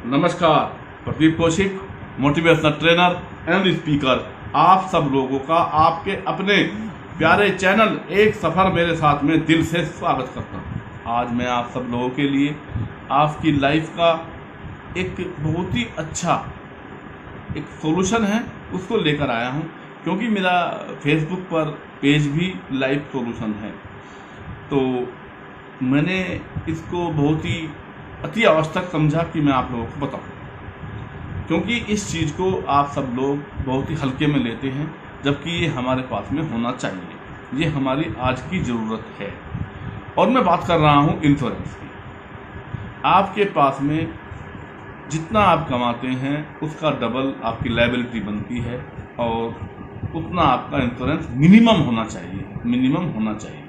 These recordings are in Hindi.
नमस्कार, Pradeep Kaushik, motivational trainer and speaker. आप सब लोगों का आपके अपने प्यारे चैनल एक सफ़र मेरे साथ में दिल से स्वागत करता हूँ। आज मैं आप सब लोगों के लिए आपकी लाइफ का एक बहुत ही अच्छा एक सॉल्यूशन है, उसको लेकर आया हूँ, क्योंकि मेरा फेसबुक पर पेज भी लाइफ सॉल्यूशन है। तो मैंने इसको बहुत ही अति आवश्यक समझा कि मैं आप लोगों को बताऊं, क्योंकि इस चीज़ को आप सब लोग बहुत ही हल्के में लेते हैं, जबकि ये हमारे पास में होना चाहिए। ये हमारी आज की ज़रूरत है। और मैं बात कर रहा हूँ इंश्योरेंस की। आपके पास में जितना आप कमाते हैं उसका डबल आपकी लायबिलिटी बनती है, और उतना आपका इंश्योरेंस मिनिमम होना चाहिए।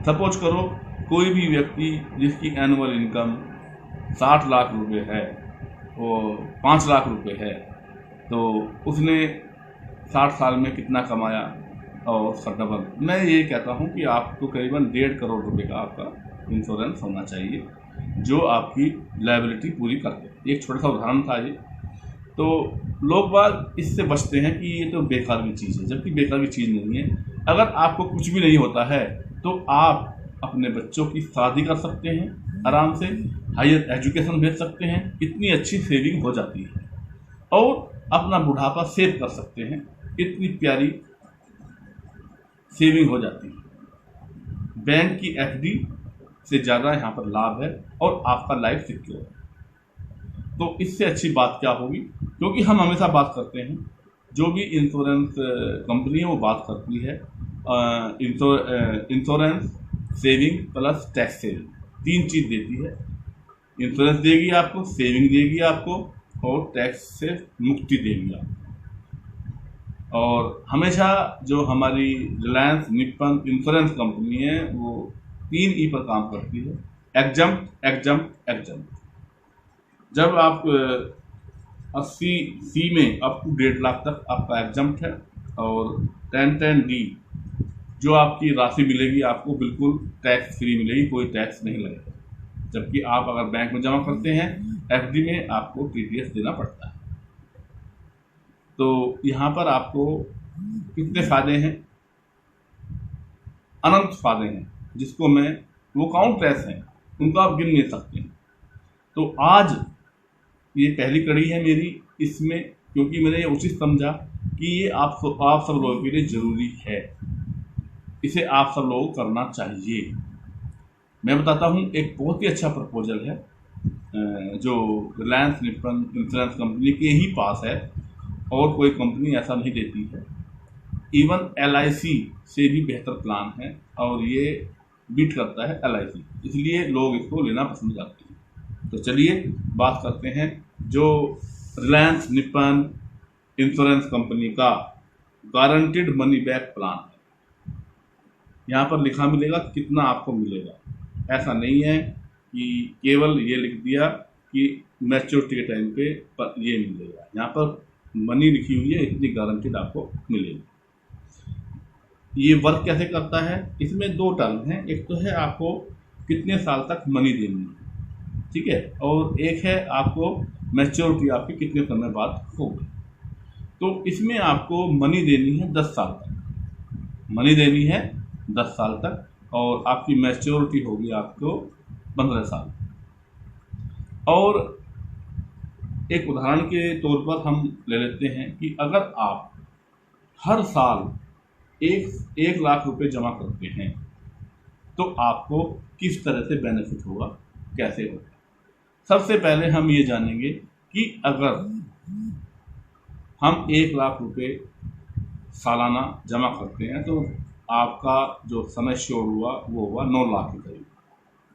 सपोज करो कोई भी व्यक्ति जिसकी एनुअल इनकम 60 लाख रुपए है, वो 5 लाख रुपए है, तो उसने 60 साल में कितना कमाया और उसका डबल। मैं ये कहता हूँ कि आपको करीबन 1.5 करोड़ रुपए का आपका इंश्योरेंस होना चाहिए, जो आपकी लायबिलिटी पूरी कर दे। एक छोटा सा उदाहरण था ये। तो लोग बाग इससे बचते हैं कि ये तो बेकार की चीज़ है, जबकि बेकार की चीज़ नहीं है। अगर आपको कुछ भी नहीं होता है तो आप अपने बच्चों की शादी कर सकते हैं, आराम से हायर एजुकेशन भेज सकते हैं, इतनी अच्छी सेविंग हो जाती है, और अपना बुढ़ापा सेव कर सकते हैं, इतनी प्यारी सेविंग हो जाती है। बैंक की एफडी से ज़्यादा यहाँ पर लाभ है, और आपका लाइफ सिक्योर है। तो इससे अच्छी बात क्या होगी, क्योंकि हम हमेशा बात करते हैं, जो भी इंश्योरेंस कंपनी है वो बात करती है insurance saving plus tax saving, 3 चीज़ देती है। इंश्योरेंस देगी आपको, सेविंग देगी आपको, और टैक्स से मुक्ति देगी आपको। और हमेशा जो हमारी रिलायंस निप्पन इंश्योरेंस कंपनी है वो 3 ई पर काम करती है। एग्जम्प्ट। जब आप 80 सी में अप टू 1.5 लाख तक आपका एग्जम्प्ट है, और 10 डी जो आपकी राशि मिलेगी आपको बिल्कुल टैक्स फ्री मिलेगी, कोई टैक्स नहीं लगेगा। जबकि आप अगर बैंक में जमा करते हैं, एफडी में आपको टीडीएस देना पड़ता है। तो यहाँ पर आपको कितने फायदे हैं, अनंत फायदे हैं, जिसको वो काउंटलेस हैं, उनको आप गिन नहीं सकते हैं। तो आज ये पहली कड़ी है मेरी इसमें, क्योंकि मैंने ये उचित समझा कि ये आप सब लोगों के लिए ज़रूरी है, इसे आप सब लोगों को करना चाहिए। मैं बताता हूँ, एक बहुत ही अच्छा प्रपोजल है जो रिलायंस निप्पन इंश्योरेंस कंपनी के ही पास है, और कोई कंपनी ऐसा नहीं देती है। इवन LIC से भी बेहतर प्लान है, और ये बीट करता है LIC, इसलिए लोग इसको लेना पसंद करते हैं। तो चलिए बात करते हैं जो रिलायंस निप्पन इंश्योरेंस कंपनी का गारंटीड मनी बैक प्लान है। यहाँ पर लिखा मिलेगा कितना आपको मिलेगा। ऐसा नहीं है कि केवल ये लिख दिया कि मैच्योरिटी के टाइम पे पर ये मिलेगा। यहाँ पर मनी लिखी हुई है, इतनी गारंटीड आपको मिलेगी। ये वर्क कैसे करता है, इसमें 2 टर्म हैं। एक तो है आपको कितने साल तक मनी देनी है, ठीक है, और एक है आपको मैच्योरिटी आपकी कितने समय बाद होगी। तो इसमें आपको मनी देनी है 10 साल तक, और आपकी मैच्योरिटी होगी आपको 15 साल। और एक उदाहरण के तौर पर हम ले लेते हैं कि अगर आप हर साल 1 लाख रुपए जमा करते हैं, तो आपको किस तरह से बेनिफिट होगा, कैसे होगा। सबसे पहले हम ये जानेंगे कि अगर हम 1 लाख रुपए सालाना जमा करते हैं, तो आपका जो समय श्योर हुआ वो हुआ 9 लाख के करीब,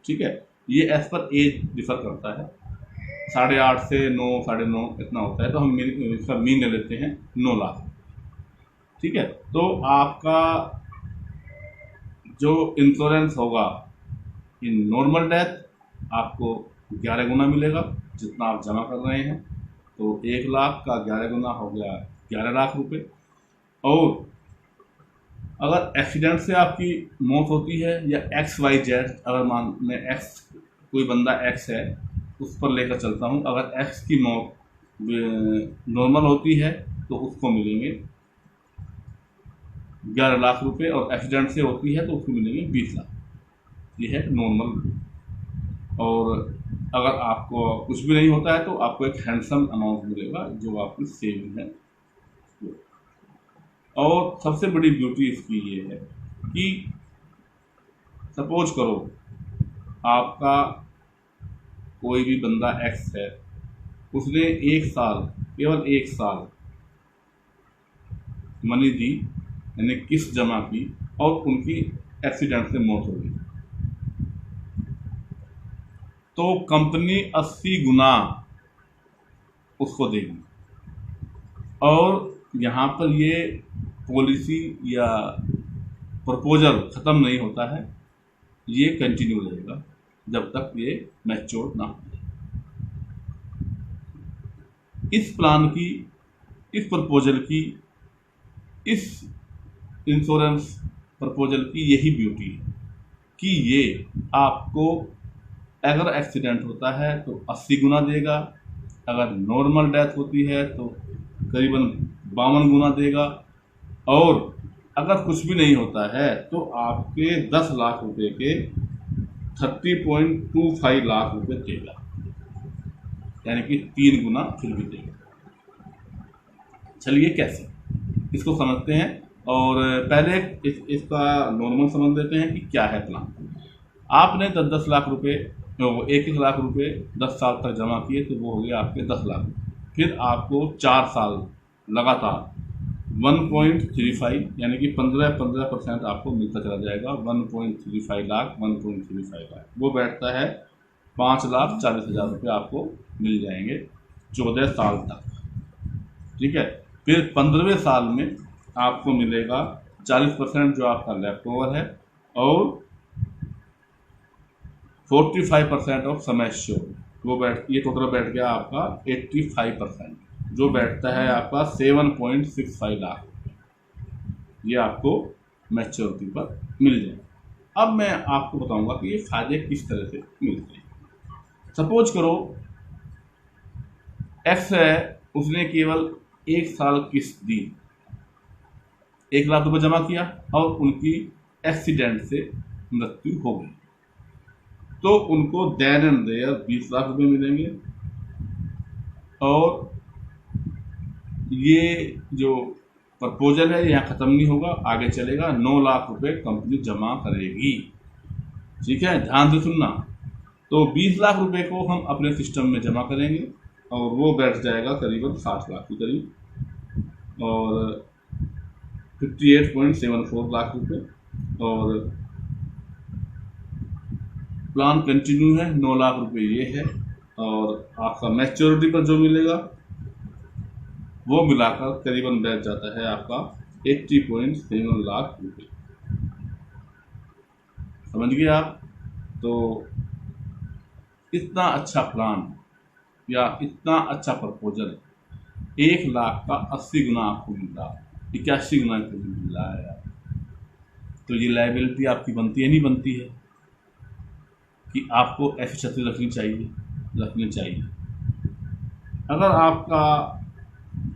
ठीक है। ये एज पर एज डिफर करता है, 8.5 से 9, 9.5 इतना होता है, तो हम इसका मीन ले लेते हैं 9 लाख, ठीक है। तो आपका जो इंश्योरेंस होगा इन नॉर्मल डेथ आपको 11 गुना मिलेगा जितना आप जमा कर रहे हैं। तो 1 लाख का 11 गुना हो गया 11 लाख रुपए। और अगर एक्सीडेंट से आपकी मौत होती है, या XYZ, अगर मान में X कोई बंदा X है, उस पर लेकर चलता हूँ। अगर एक्स की मौत नॉर्मल होती है तो उसको मिलेंगे 11 लाख रुपए, और एक्सीडेंट से होती है तो उसको मिलेंगे 20 लाख। ये है नॉर्मल। और अगर आपको कुछ भी नहीं होता है तो आपको एक हैंडसम अमाउंट मिलेगा जो आपकी सेविंग है। और सबसे बड़ी ब्यूटी इसकी ये है कि सपोज करो आपका कोई भी बंदा एक्स है, उसने एक साल, केवल एक साल मनी दी, यानी किस्त जमा की, और उनकी एक्सीडेंट से मौत हो गई, तो कंपनी 80 गुना उसको देगी। और यहाँ पर ये पॉलिसी या प्रपोजल ख़त्म नहीं होता है, ये कंटिन्यू रहेगा जब तक ये मैच्योर ना हो। इस प्लान की, इस प्रपोजल की, इस इंश्योरेंस प्रपोजल की यही ब्यूटी है कि ये आपको अगर एक्सीडेंट होता है तो 80 गुना देगा, अगर नॉर्मल डेथ होती है तो करीबन 52 गुना देगा, और अगर कुछ भी नहीं होता है तो आपके 10 लाख रुपए के 30.25 लाख रुपए देगा, यानी कि 3 गुना फिर भी देगा। चलिए कैसे, इसको समझते हैं। और पहले इसका नॉर्मल समझ लेते हैं कि क्या है प्लान। आपने 10-10 लाख रुपए, 1-1 लाख रुपए 10 साल तक जमा किए तो वो हो गया आपके 10 लाख। फिर आपको 4 साल लगातार 1.35 यानी कि 15% आपको मिलता चला जाएगा। 1.35 लाख, 1.35 लाख, वो बैठता है 5,40,000 रुपये आपको मिल जाएंगे 14 साल तक। ठीक है। फिर 15वें साल में आपको मिलेगा 40% जो आपका लेफ्ट ओवर है, और 45% ऑफ समय श्योर, वो ये टोटल बैठ गया आपका 85%, जो बैठता है आपका 7.65 लाख। ये आपको मैच्योरिटी पर मिल जाए। अब मैं आपको बताऊंगा कि ये फायदे किस तरह से मिलते हैं। सपोज करो एक्स है, उसने केवल 1 साल किस्त दी, 1 लाख रुपए जमा किया, और उनकी एक्सीडेंट से मृत्यु हो गई, तो उनको देन एंड देयर 20 लाख रुपए मिलेंगे। और ये जो प्रपोजल है यहाँ ख़त्म नहीं होगा, आगे चलेगा। 9 लाख रुपए कंपनी जमा करेगी। ठीक है, ध्यान से सुनना। तो 20 लाख रुपए को हम अपने सिस्टम में जमा करेंगे और वो बैठ जाएगा करीबन 60 लाख के करीब, और 58.74 लाख रुपए। और प्लान कंटिन्यू है, 9 लाख रुपए ये है, और आपका मैच्योरिटी पर जो मिलेगा वो मिलाकर करीबन बैठ जाता है आपका 80.7 लाख रुपए। समझ गए आप? तो इतना अच्छा प्लान या इतना अच्छा प्रपोजल 1 लाख का 80 गुना आपको मिल रहा है, 81 गुना आपको मिल रहा है यार। तो ये लायबिलिटी आपकी बनती है, नहीं बनती है कि आपको ऐसी छतरी रखनी चाहिए। अगर आपका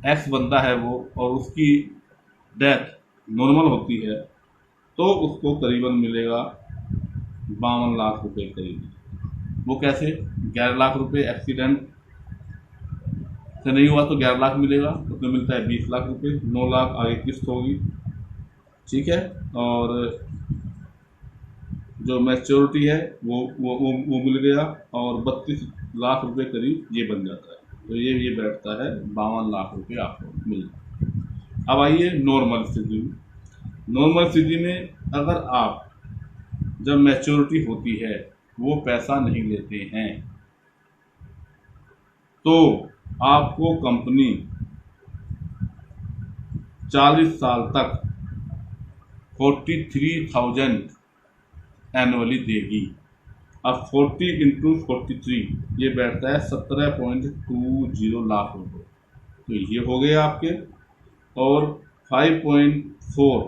एक्स बंदा है वो, और उसकी डेथ नॉर्मल होती है, तो उसको करीबन मिलेगा 52 लाख रुपए करीब। वो कैसे? 11 लाख रुपए एक्सीडेंट से नहीं हुआ तो 11 लाख मिलेगा, उसमें मिलता है 20 लाख रुपए, 9 लाख आगे किस्त होगी। ठीक है। और जो मैच्योरिटी है वो मिल गया, और 32 लाख रुपए करीब ये बन जाता है। तो ये बैठता है 52 लाख रुपए आपको मिल जाए। अब आइए नॉर्मल स्थिति में। नॉर्मल स्थिति में अगर आप जब मैच्योरिटी होती है वो पैसा नहीं लेते हैं, तो आपको कंपनी 40 साल तक 43,000 एनुअली देगी। अब 40 × 43 ये बैठता है 17.20 लाख रुपए। तो ये हो गए आपके, और 5.4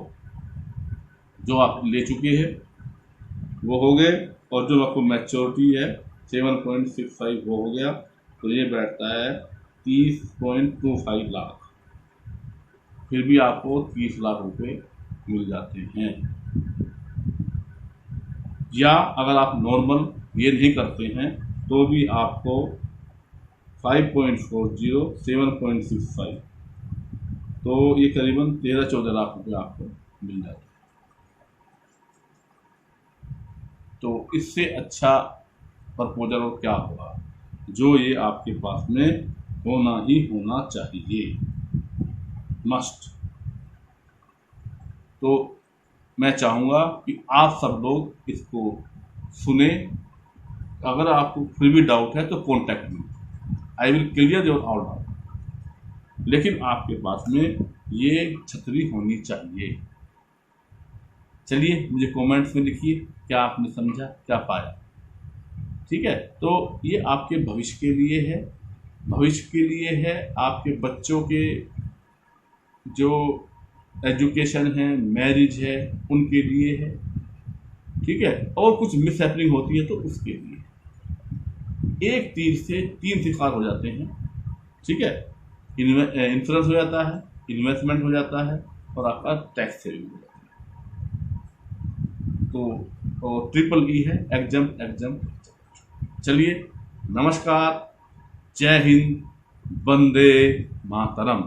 जो आप ले चुके हैं वो हो गए, और जो आपको मैच्योरिटी है 7.65 वो हो गया, तो ये बैठता है 30.25 लाख। फिर भी आपको 30 लाख रुपए मिल जाते हैं। या अगर आप नॉर्मल ये नहीं करते हैं तो भी आपको 5.40 7.65, तो ये करीबन 13-14 लाख रुपए आपको मिल जाते हैं। तो इससे अच्छा प्रपोजल और क्या होगा, जो ये आपके पास में होना ही होना चाहिए, मस्ट। तो मैं चाहूँगा कि आप सब लोग इसको सुने। अगर आपको फिर भी डाउट है तो contact me, I will clear your all doubt. लेकिन आपके पास में ये छतरी होनी चाहिए। चलिए मुझे कमेंट्स में लिखिए क्या आपने समझा, क्या पाया। ठीक है, तो ये आपके भविष्य के लिए है, भविष्य के लिए है, आपके बच्चों के जो एजुकेशन है, मैरिज है, उनके लिए है। ठीक है, और कुछ मिस हैपनिंग होती है तो उसके लिए। एक तीर से 3 शिकार हो जाते हैं। ठीक है, इंश्योरेंस हो जाता है, इन्वेस्टमेंट हो जाता है, और आपका टैक्स सेविंग हो जाता है। तो ट्रिपल ई है, एग्जाम। चलिए, नमस्कार, जय हिंद, वंदे मातरम।